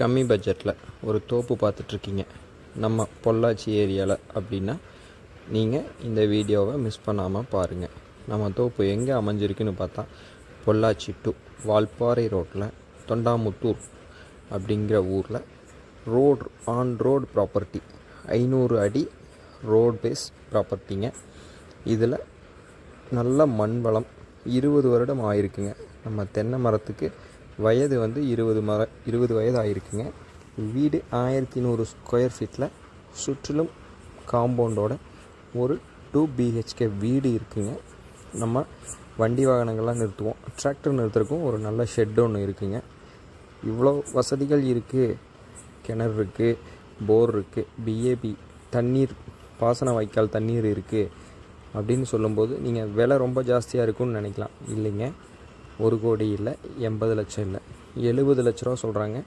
கம்மி பட்ஜெட்டில் ஒரு தோப்பு பார்த்துட்ருக்கீங்க நம்ம பொள்ளாச்சி ஏரியாவில் அப்படின்னா நீங்கள் இந்த வீடியோவை மிஸ் பண்ணாமல் பாருங்கள். நம்ம தோப்பு எங்கே அமைஞ்சிருக்குன்னு பார்த்தா பொள்ளாச்சி டு வால்பாறை ரோட்டில் தொண்டாமுத்தூர் அப்படிங்கிற ஊரில் ரோடு ப்ராப்பர்ட்டி 500 அடி ரோட் பேஸ் ப்ராப்பர்ட்டிங்க. இதில் நல்ல மண் வளம் 20 வருடம் ஆயிருக்குங்க. நம்ம தென்னை மரத்துக்கு வயது வந்து 20 வயது ஆகிருக்குங்க. வீடு 1100 ஸ்கொயர் ஃபீட்டில் சுற்றிலும் காம்பவுண்டோட ஒரு 2 BHK வீடு இருக்குங்க. நம்ம வண்டி வாகனங்கள்லாம் நிறுத்துவோம், டிராக்டர் நிறுத்துறதுக்கும் ஒரு நல்ல ஷெட் ஒன்று இருக்குங்க. இவ்வளோ வசதிகள் இருக்குது. கிணறு இருக்குது, போர் இருக்குது, BAB தண்ணீர் பாசன வாய்க்கால் தண்ணீர் இருக்குது அப்படின்னு சொல்லும்போது நீங்கள் விலை ரொம்ப ஜாஸ்தியாக இருக்குன்னு நினைக்கலாம். இல்லைங்க, 1 கோடி இல்லை, 80 லட்சம் இல்லை, 70 லட்ச ரூபா சொல்கிறாங்க.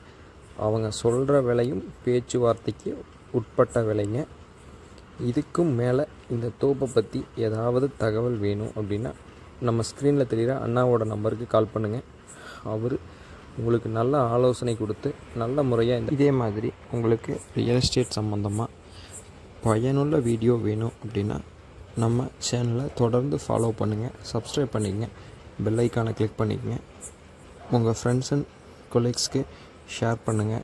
அவங்க சொல்கிற விலையும் பேச்சுவார்த்தைக்கு உட்பட்ட விலைங்க. இதுக்கும் மேலே இந்த தோப்பை பற்றி ஏதாவது தகவல் வேணும் அப்படின்னா நம்ம ஸ்க்ரீனில் தெரிகிற அண்ணாவோட நம்பருக்கு கால் பண்ணுங்கள். அவர் உங்களுக்கு நல்ல ஆலோசனை கொடுத்து நல்ல முறையாக இதே மாதிரி உங்களுக்கு ரியல் எஸ்டேட் சம்மந்தமாக பயனுள்ள வீடியோ வேணும் அப்படின்னா நம்ம சேனலை தொடர்ந்து ஃபாலோ பண்ணுங்கள், சப்ஸ்கிரைப் பண்ணிக்கங்க, பெல் ஐக்கானை கிளிக் பண்ணிக்கங்க, உங்கள் ஃப்ரெண்ட்ஸ் அண்ட் கொலீக்ஸ்க்கு ஷேர் பண்ணுங்கள்.